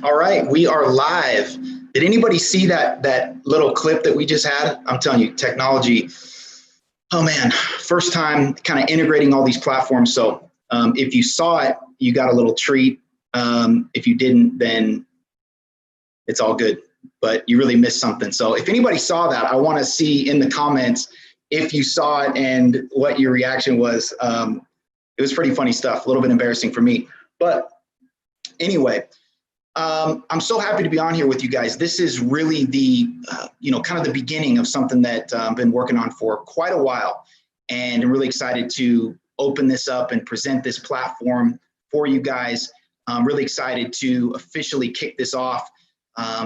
All right, we are live. Did anybody see that little clip that we just had? I'm telling you, technology. Oh man, first time kind of integrating all these platforms. So if you saw it, you got a little treat. If you didn't, then it's all good, but you really missed something. So if anybody saw that, I want to see in the comments if you saw it and what your reaction was. It was pretty funny stuff, a little bit embarrassing for me. But anyway, I'm so happy to be on here with you guys. This is really the, kind of the beginning of something that I've been working on for quite a while. And I'm really excited to open this up and present this platform for you guys. I'm really excited to officially kick this off.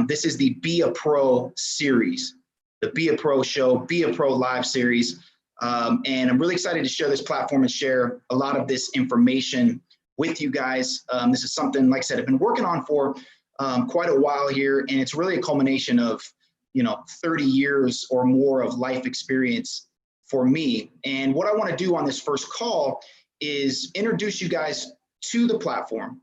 This is the Be a Pro series, the Be a Pro show, Be a Pro live series. And I'm really excited to share this platform and share a lot of this information with you guys. This is something, like I said, I've been working on for quite a while here, and it's really a culmination of 30 years or more of life experience for me. And what I want to do on this first call is introduce you guys to the platform.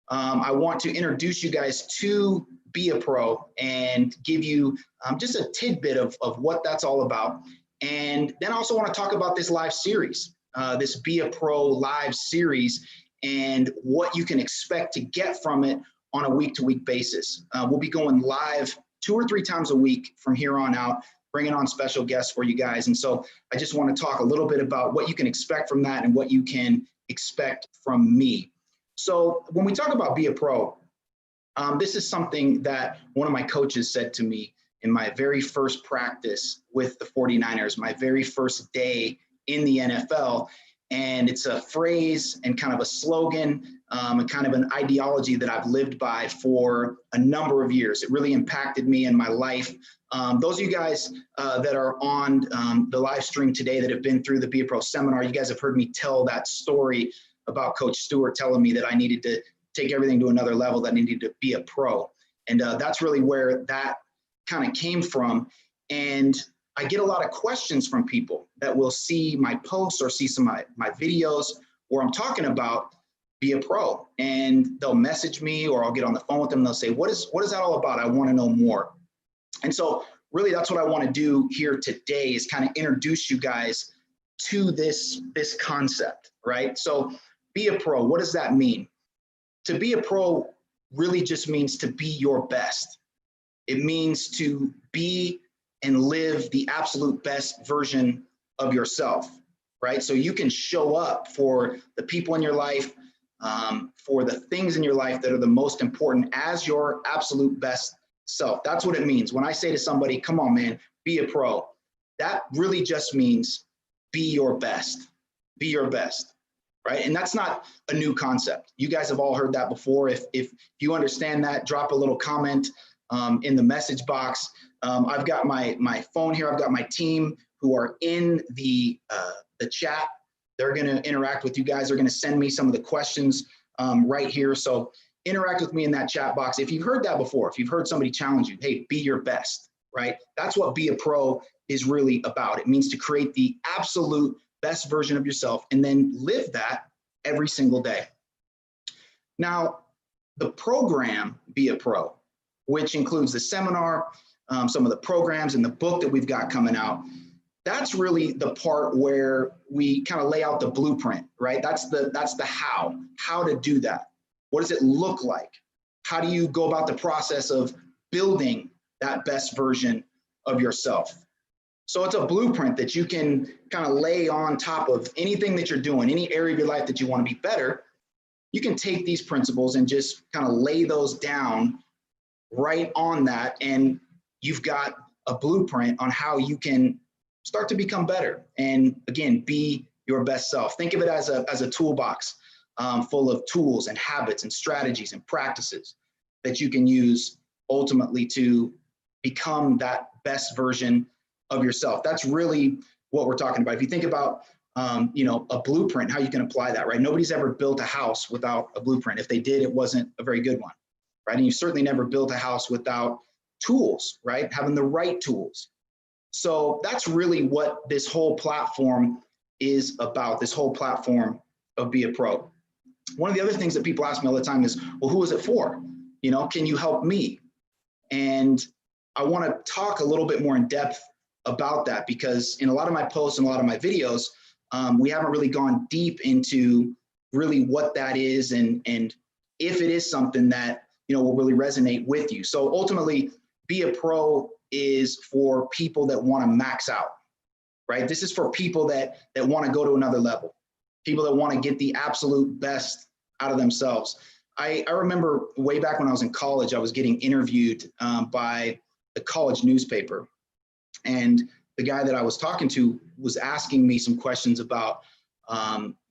I want to introduce you guys to Be a Pro and give you just a tidbit of what that's all about. And then I also want to talk about this live series, this Be a Pro live series, and what you can expect to get from it on a week-to-week basis. We'll be going live 2 or 3 times a week from here on out, bringing on special guests for you guys. And so I just want to talk a little bit about what you can expect from that and what you can expect from me. So when we talk about Be a Pro, this is something that one of my coaches said to me in my very first practice with the 49ers, my very first day in the NFL. And it's a phrase and kind of a slogan, and kind of an ideology that I've lived by for a number of years. It really impacted me in my life. Those of you guys that are on the live stream today that have been through the Be a Pro seminar, you guys have heard me tell that story about Coach Stewart telling me that I needed to take everything to another level, that I needed to be a pro. And that's really where that kind of came from. And I get a lot of questions from people that will see my posts or see some of my videos where I'm talking about Be a Pro, and they'll message me or I'll get on the phone with them and they'll say, what is that all about? I want to know more. And so really that's what I want to do here today, is kind of introduce you guys to this concept, right? So Be a Pro, what does that mean? To be a pro really just means to be your best. It means to be and live the absolute best version of yourself, right? So you can show up for the people in your life, for the things in your life that are the most important as your absolute best self. That's what it means. When I say to somebody, come on, man, be a pro, that really just means be your best, be your best, right? And that's not a new concept. You guys have all heard that before. If you understand that, drop a little comment in the message box. I've got my phone here. I've got my team who are in the chat. They're going to interact with you guys. They're going to send me some of the questions right here. So interact with me in that chat box. If you've heard that before, if you've heard somebody challenge you, hey, be your best, right? That's what Be a Pro is really about. It means to create the absolute best version of yourself and then live that every single day. Now, the program Be a Pro, which includes the seminar, some of the programs and the book that we've got coming out, that's really the part where we kind of lay out the blueprint, right? That's the how to do that. What does it look like? How do you go about the process of building that best version of yourself? So it's a blueprint that you can kind of lay on top of anything that you're doing, any area of your life that you want to be better. You can take these principles and just kind of lay those down right on that, and you've got a blueprint on how you can start to become better and, again, be your best self. Think of it as a toolbox full of tools and habits and strategies and practices that you can use ultimately to become that best version of yourself. That's really what we're talking about. If you think about a blueprint, how you can apply that, right? Nobody's ever built a house without a blueprint. If they did, it wasn't a very good one, right? And you certainly never built a house without tools, right? Having the right tools. So that's really what this whole platform is about, this whole platform of Be a Pro. One of the other things that people ask me all the time is, well, who is it for? You know, can you help me? And I want to talk a little bit more in depth about that, because in a lot of my posts and a lot of my videos, we haven't really gone deep into really what that is, and if it is something that, you know, will really resonate with you. So ultimately, Be a Pro is for people that want to max out, right? This is for people that want to go to another level, people that want to get the absolute best out of themselves. I remember way back when I was in college, I was getting interviewed by the college newspaper, and the guy that I was talking to was asking me some questions about,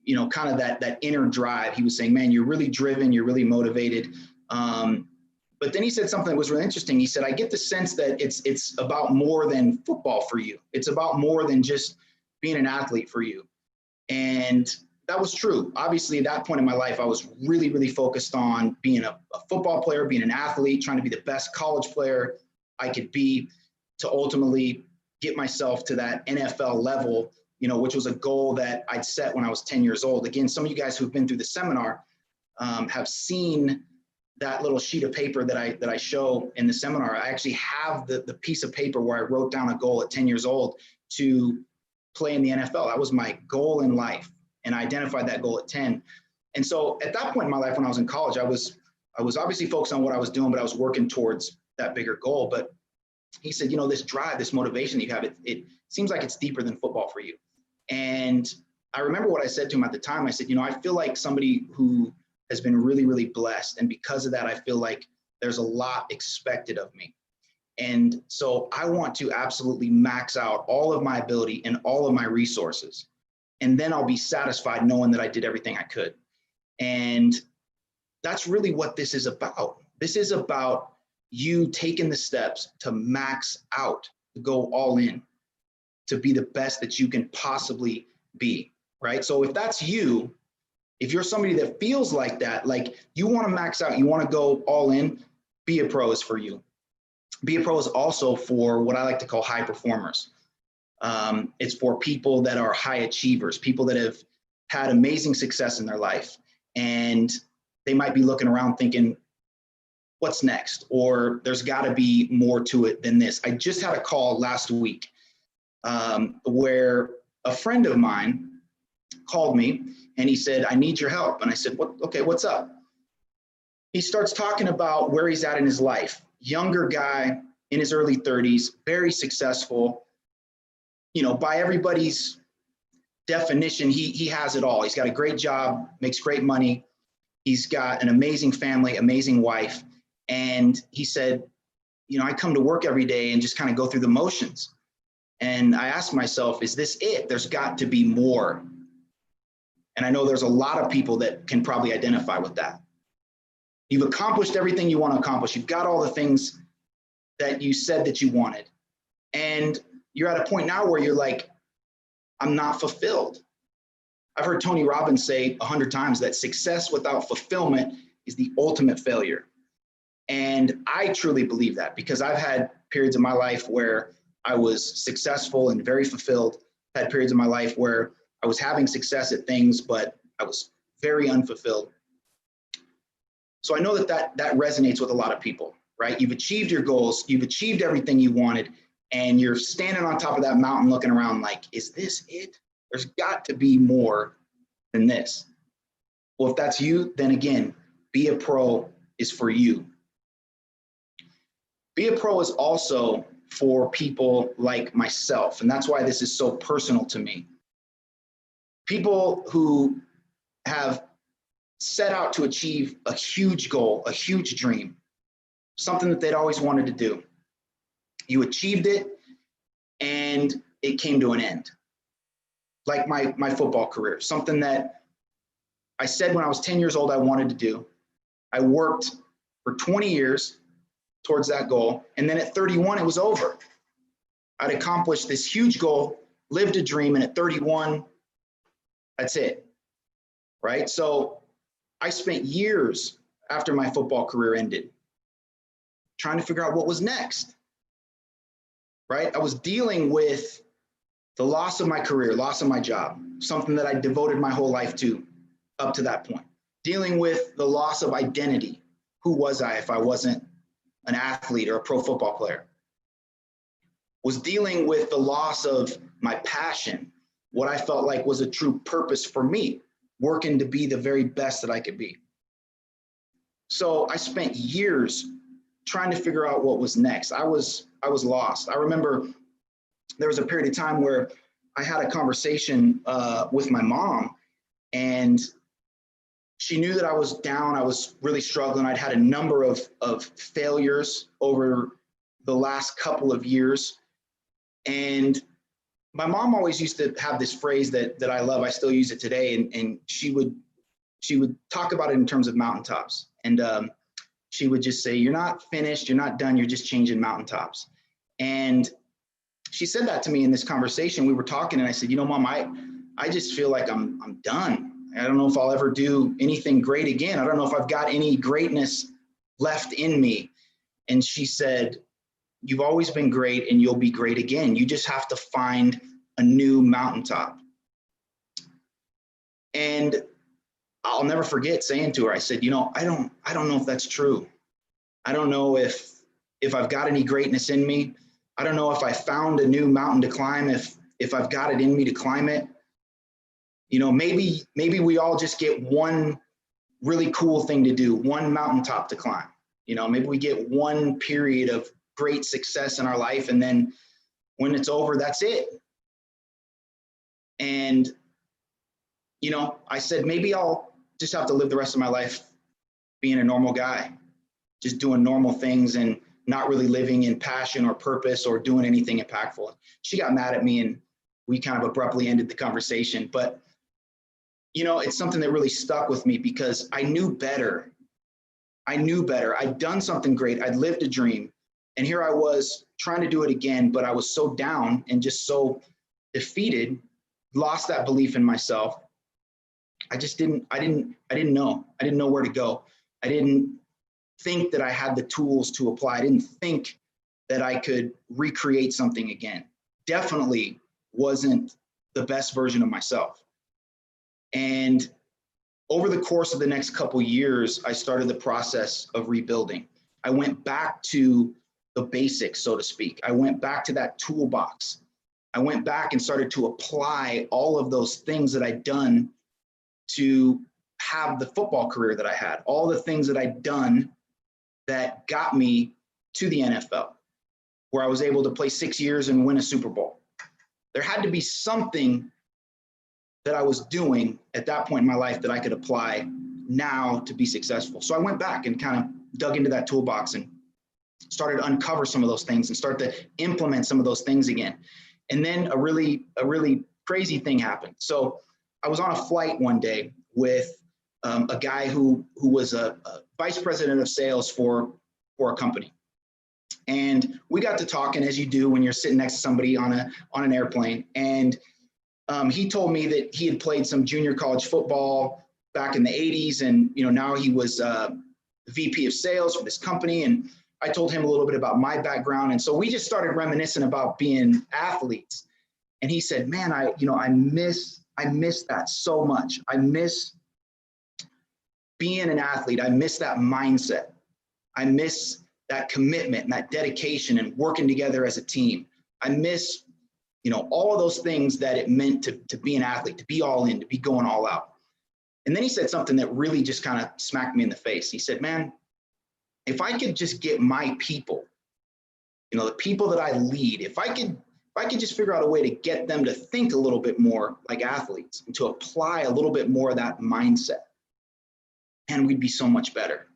you know, kind of that inner drive. He was saying, man, you're really driven, you're really motivated. But then he said something that was really interesting. He said, I get the sense that it's about more than football for you. It's about more than just being an athlete for you. And that was true. Obviously, at that point in my life, I was really, really focused on being a football player, being an athlete, trying to be the best college player I could be, to ultimately get myself to that NFL level, you know, which was a goal that I'd set when I was 10 years old. Again, some of you guys who've been through the seminar have seen that little sheet of paper that I show in the seminar. I actually have the piece of paper where I wrote down a goal at 10 years old to play in the NFL. That was my goal in life, and I identified that goal at 10. And so at that point in my life, when I was in college, I was obviously focused on what I was doing, but I was working towards that bigger goal. But he said, you know, this drive, this motivation that you have, it seems like it's deeper than football for you. And I remember what I said to him at the time. I said, you know, I feel like somebody who has been really, really blessed. And because of that, I feel like there's a lot expected of me. And so I want to absolutely max out all of my ability and all of my resources. And then I'll be satisfied knowing that I did everything I could. And that's really what this is about. This is about you taking the steps to max out, to go all in, to be the best that you can possibly be, right? So if that's you, if you're somebody that feels like that, like you want to max out, you want to go all in, Be a Pro is for you. Be a Pro is also for what I like to call high performers. It's for people that are high achievers, people that have had amazing success in their life, and they might be looking around thinking, what's next? Or there's got to be more to it than this. I just had a call last week where a friend of mine called me and he said, I need your help. And I said, okay, what's up? He starts talking about where he's at in his life. Younger guy in his early 30s, very successful. You know, by everybody's definition, he has it all. He's got a great job, makes great money. He's got an amazing family, amazing wife. And he said, you know, I come to work every day and just kind of go through the motions. And I asked myself, is this it? There's got to be more. And I know there's a lot of people that can probably identify with that. You've accomplished everything you want to accomplish. You've got all the things that you said that you wanted. And you're at a point now where you're like, I'm not fulfilled. I've heard Tony Robbins say 100 times that success without fulfillment is the ultimate failure. And I truly believe that, because I've had periods of my life where I was successful and very fulfilled, had periods of my life where I was having success at things, but I was very unfulfilled. So I know that resonates with a lot of people, right? You've achieved your goals, you've achieved everything you wanted, and you're standing on top of that mountain looking around like, is this it? There's got to be more than this. Well, if that's you, then again, Be a Pro is for you. Be a Pro is also for people like myself, and that's why this is so personal to me. People who have set out to achieve a huge goal, a huge dream, something that they'd always wanted to do. You achieved it, and it came to an end. Like my football career, something that I said when I was 10 years old I wanted to do. I worked for 20 years towards that goal, and then at 31, it was over. I'd accomplished this huge goal, lived a dream, and at 31, that's it, right? So I spent years after my football career ended trying to figure out what was next, right? I was dealing with the loss of my career, loss of my job, something that I devoted my whole life to up to that point, dealing with the loss of identity. Who was I if I wasn't an athlete or a pro football player? Was dealing with the loss of my passion, what I felt like was a true purpose for me, working to be the very best that I could be. So I spent years trying to figure out what was next. I was lost. I remember there was a period of time where I had a conversation with my mom, and she knew that I was down. I was really struggling. I'd had a number of failures over the last couple of years. And my mom always used to have this phrase that I love. I still use it today. And she would talk about it in terms of mountaintops. And she would just say, you're not finished, you're not done, you're just changing mountaintops. And she said that to me in this conversation. We were talking, and I said, Mom, I just feel like I'm done. I don't know if I'll ever do anything great again. I don't know if I've got any greatness left in me. And she said, you've always been great, and you'll be great again. You just have to find a new mountaintop. And I'll never forget saying to her, I said, I don't know if that's true. I don't know if I've got any greatness in me. I don't know if I found a new mountain to climb, if I've got it in me to climb it. Maybe we all just get one really cool thing to do, one mountaintop to climb. Maybe we get one period of great success in our life, and then when it's over, that's it. And, I said, maybe I'll just have to live the rest of my life being a normal guy, just doing normal things and not really living in passion or purpose or doing anything impactful. She got mad at me, and we kind of abruptly ended the conversation. But, it's something that really stuck with me because I knew better. I'd done something great. I'd lived a dream. And here I was trying to do it again, but I was so down and just so defeated, lost that belief in myself. I didn't know. I didn't know where to go. I didn't think that I had the tools to apply. I didn't think that I could recreate something again. Definitely wasn't the best version of myself. And over the course of the next couple of years, I started the process of rebuilding. I went back to the basics, so to speak. I went back to that toolbox. I went back and started to apply all of those things that I'd done to have the football career that I had, all the things that I'd done that got me to the NFL, where I was able to play 6 years and win a Super Bowl. There had to be something that I was doing at that point in my life that I could apply now to be successful. So I went back and kind of dug into that toolbox and started to uncover some of those things and start to implement some of those things again. And then a really crazy thing happened. So I was on a flight one day with a guy who was a vice president of sales for a company. And we got to talking, as you do when you're sitting next to somebody on an airplane. And he told me that he had played some junior college football back in the 80s. And, now he was VP of sales for this company. And I told him a little bit about my background. And so we just started reminiscing about being athletes. And he said, man, I miss that so much. I miss being an athlete. I miss that mindset. I miss that commitment and that dedication and working together as a team. I miss, all of those things that it meant to be an athlete, to be all in, to be going all out. And then he said something that really just kind of smacked me in the face. He said, man, if I could just get my people, the people that I lead, if I could just figure out a way to get them to think a little bit more like athletes and to apply a little bit more of that mindset, and we'd be so much better.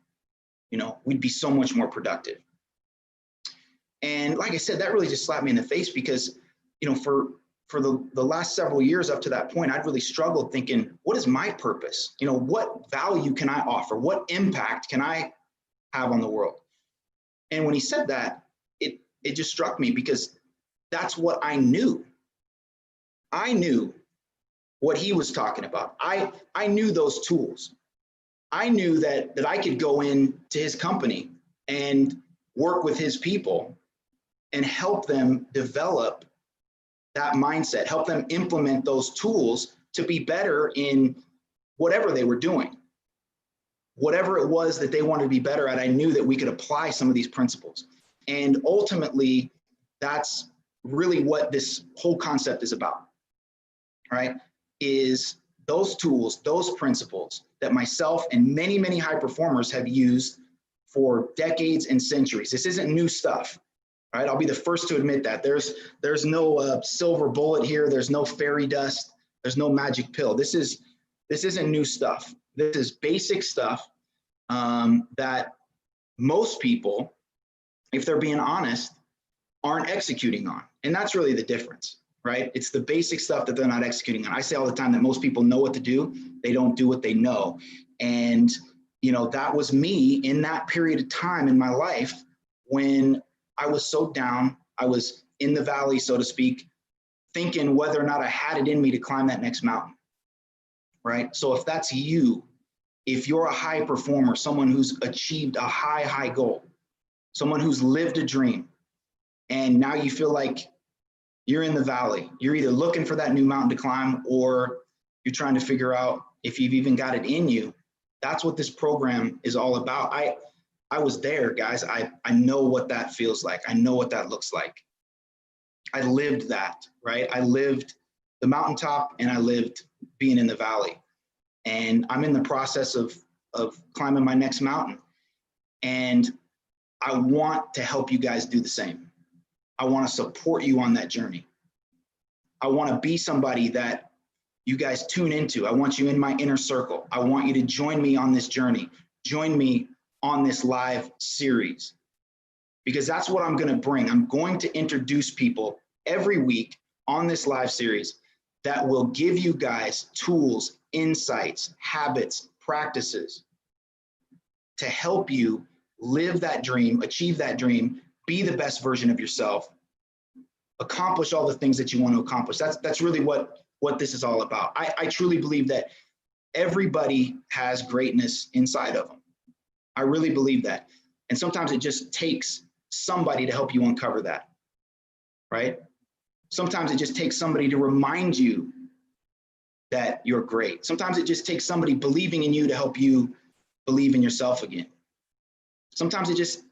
We'd be so much more productive. And like I said, that really just slapped me in the face because, for the last several years up to that point, I'd really struggled thinking, what is my purpose? What value can I offer? What impact can I have on the world? And when he said that, it just struck me because that's what I knew. I knew what he was talking about. I knew those tools. I knew that I could go into his company and work with his people and help them develop that mindset, help them implement those tools to be better in whatever they were doing. Whatever it was that they wanted to be better at, I knew that we could apply some of these principles. And ultimately, that's really what this whole concept is about, right? Is those tools, those principles that myself and many, many high performers have used for decades and centuries. This isn't new stuff, right? I'll be the first to admit that. There's no silver bullet here. There's no fairy dust. There's no magic pill. This isn't new stuff. This is basic stuff that most people, if they're being honest, aren't executing on. And that's really the difference, right? It's the basic stuff that they're not executing on. I say all the time that most people know what to do. They don't do what they know. And, you know, that was me in that period of time in my life when I was so down. I was in the valley, so to speak, thinking whether or not I had it in me to climb that next mountain, right? So if that's you, if you're a high performer, someone who's achieved a high goal, someone who's lived a dream, and now you feel like you're in the valley, you're either looking for that new mountain to climb or you're trying to figure out if you've even got it in you, that's what this program is all about. I was there, guys. I know what that feels like. I know what that looks like. I lived that, right? I lived the mountaintop and I lived being in the valley. And I'm in the process of climbing my next mountain. And I want to help you guys do the same. I want to support you on that journey. I want to be somebody that you guys tune into. I want you in my inner circle. I want you to join me on this journey. Join me on this live series, because that's what I'm going to bring. I'm going to introduce people every week on this live series that will give you guys tools, insights, habits, practices to help you live that dream, achieve that dream, be the best version of yourself, accomplish all the things that you want to accomplish. That's really what this is all about. I truly believe that everybody has greatness inside of them. I really believe that. And sometimes it just takes somebody to help you uncover that, right? Sometimes it just takes somebody to remind you that you're great. Sometimes it just takes somebody believing in you to help you believe in yourself again. Sometimes it just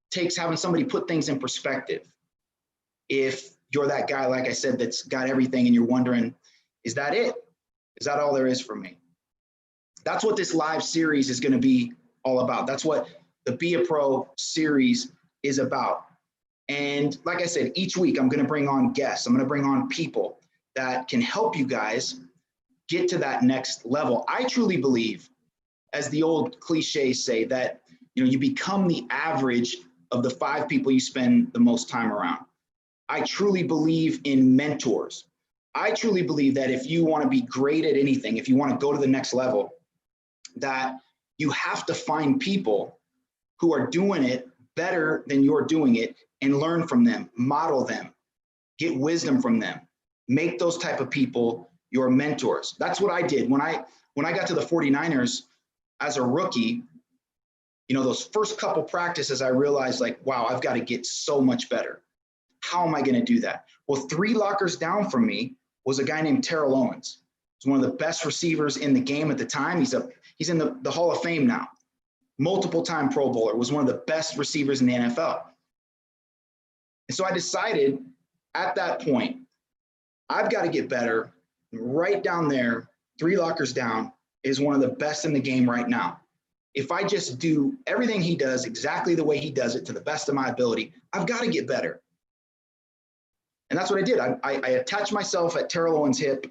takes having somebody put things in perspective. If you're that guy, like I said, that's got everything and you're wondering, is that it? Is that all there is for me? That's what this live series is going to be all about. That's what the Be a Pro series is about. And like I said, each week I'm going to bring on guests. I'm going to bring on people that can help you guys get to that next level. I truly believe, as the old cliches say, that you become the average of the 5 people you spend the most time around. I truly believe in mentors. I truly believe that if you want to be great at anything, if you want to go to the next level, that you have to find people who are doing it better than you're doing it and learn from them, model them, get wisdom from them, make those type of people your mentors. That's what I did. When I got to the 49ers as a rookie, those first couple practices, I realized like, wow, I've got to get so much better. How am I going to do that? Well, 3 lockers down from me was a guy named Terrell Owens. He's one of the best receivers in the game at the time. He's in the Hall of Fame now. Multiple-time Pro Bowler, was one of the best receivers in the NFL. And so I decided at that point, I've got to get better. Right down there, 3 lockers down, is one of the best in the game right now. If I just do everything he does exactly the way he does it to the best of my ability, I've got to get better. And that's what I did. I attached myself at Terrell Owens' hip,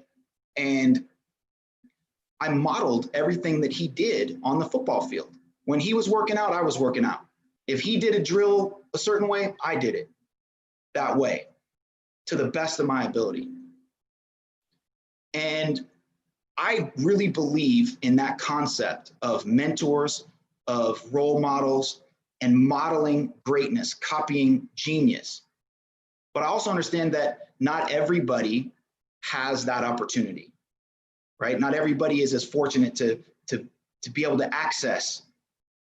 and I modeled everything that he did on the football field. When he was working out, I was working out. If he did a drill a certain way, I did it that way to the best of my ability. And I really believe in that concept of mentors, of role models, and modeling greatness, copying genius. But I also understand that not everybody has that opportunity, right? Not everybody is as fortunate to be able to access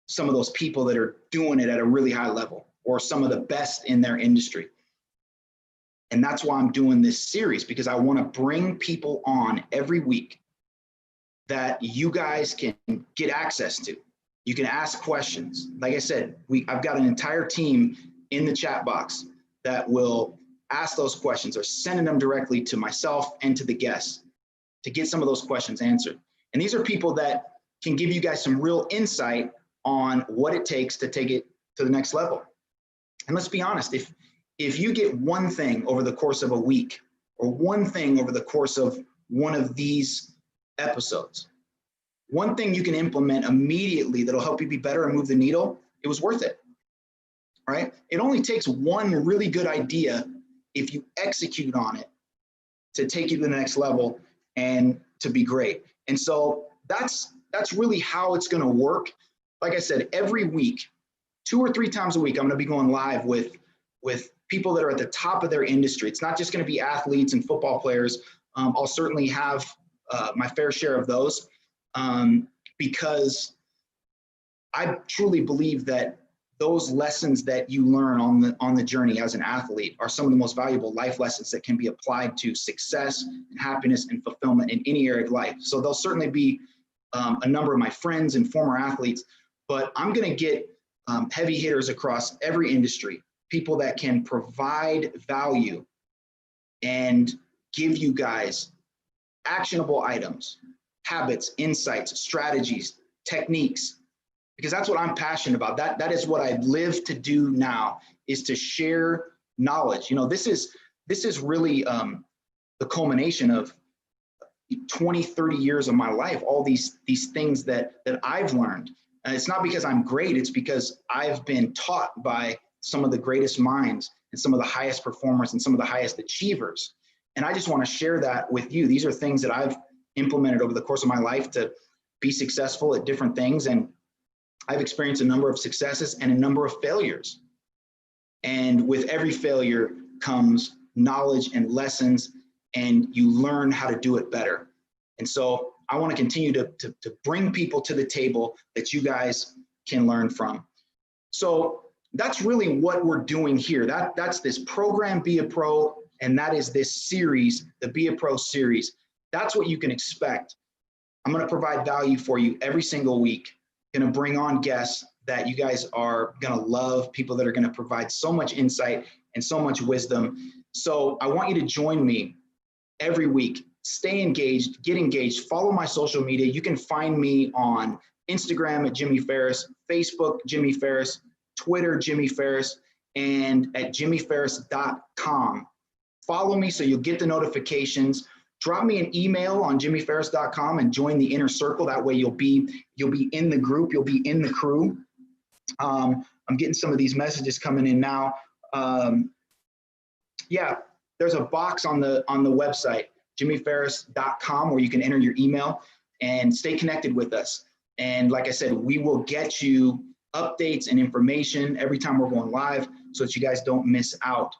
some of those people that are doing it at a really high level, or some of the best in their industry. And that's why I'm doing this series, because I want to bring people on every week that you guys can get access to. You can ask questions. Like I said, I've got an entire team in the chat box that will ask those questions, or sending them directly to myself and to the guests to get some of those questions answered. And these are people that can give you guys some real insight on what it takes to take it to the next level. And let's be honest, if you get one thing over the course of a week, or one thing over the course of one of these episodes, one thing you can implement immediately that'll help you be better and move the needle, it was worth it, right? It only takes one really good idea, if you execute on it, to take you to the next level and to be great. And so that's really how it's going to work. Like I said, every week, 2 or 3 times a week, I'm going to be going live with people that are at the top of their industry. It's not just going to be athletes and football players. I'll certainly have my fair share of those, because I truly believe that those lessons that you learn on the journey as an athlete are some of the most valuable life lessons that can be applied to success and happiness and fulfillment in any area of life. So there'll certainly be a number of my friends and former athletes, but I'm going to get heavy hitters across every industry, people that can provide value and give you guys actionable items, habits, insights, strategies, techniques, because that's what I'm passionate about. That is what I live to do now, is to share knowledge. You know, this is really the culmination of 20, 30 years of my life, all these things that I've learned. And it's not because I'm great, it's because I've been taught by some of the greatest minds and some of the highest performers and some of the highest achievers. And I just want to share that with you. These are things that I've implemented over the course of my life to be successful at different things. And I've experienced a number of successes and a number of failures. And with every failure comes knowledge and lessons, and you learn how to do it better. And so I want to continue to bring people to the table that you guys can learn from. So that's really what we're doing here. That's this program, Be a Pro, and that is this series, the Be a Pro series. That's what you can expect. I'm going to provide value for you every single week. Going to bring on guests that you guys are going to love, people that are going to provide so much insight and so much wisdom. So I want you to join me every week. Stay engaged, get engaged, follow my social media. You can find me on Instagram at Jimmy Farris, Facebook, Jimmy Farris, Twitter, Jimmy Farris, and at jimmyfarris.com. Follow me so you'll get the notifications. Drop me an email on jimmyfarris.com and join the inner circle. That way you'll be in the group, you'll be in the crew. I'm getting some of these messages coming in now. Yeah, there's a box on the website, jimmyfarris.com, where you can enter your email and stay connected with us. And like I said, we will get you updates and information every time we're going live so that you guys don't miss out.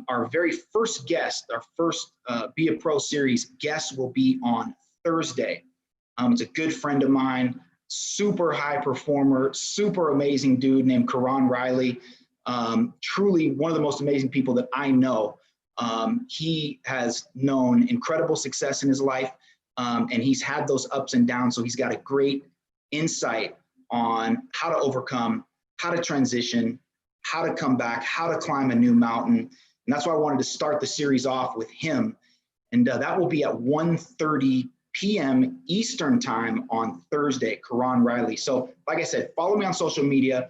Our very first guest, our first Be a Pro series guest will be on Thursday. It's a good friend of mine, super high performer, super amazing dude named Karan Riley. Truly one of the most amazing people that I know. He has known incredible success in his life, and he's had those ups and downs. So he's got a great insight on how to overcome, how to transition, how to come back, how to climb a new mountain. And that's why I wanted to start the series off with him. And that will be at 1:30 p.m. Eastern time on Thursday, Karan Riley. So like I said, follow me on social media,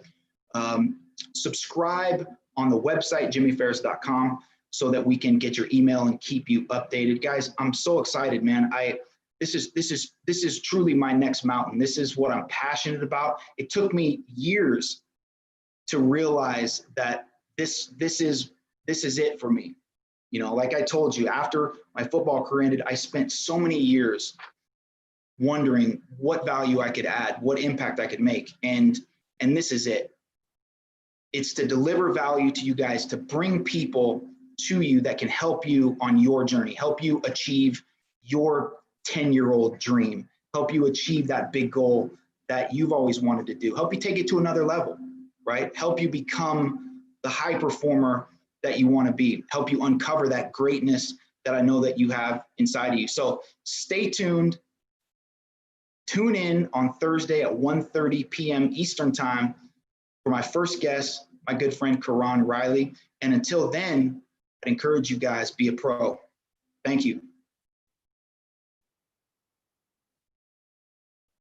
subscribe on the website, jimmyfarris.com, so that we can get your email and keep you updated. Guys, I'm so excited, man. This is truly my next mountain. This is what I'm passionate about. It took me years to realize that this is it for me. You know, like I told you, after my football career ended, I spent so many years wondering what value I could add, what impact I could make. And this is it. It's to deliver value to you guys, to bring people to you that can help you on your journey, help you achieve your 10-year-old dream, help you achieve that big goal that you've always wanted to do, help you take it to another level, right? Help you become the high performer that you want to be, help you uncover that greatness that I know that you have inside of you. So stay tuned. Tune in on Thursday at 1:30 p.m. Eastern Time for my first guest, my good friend Karan Riley. And until then, I'd encourage you guys, be a pro. Thank you.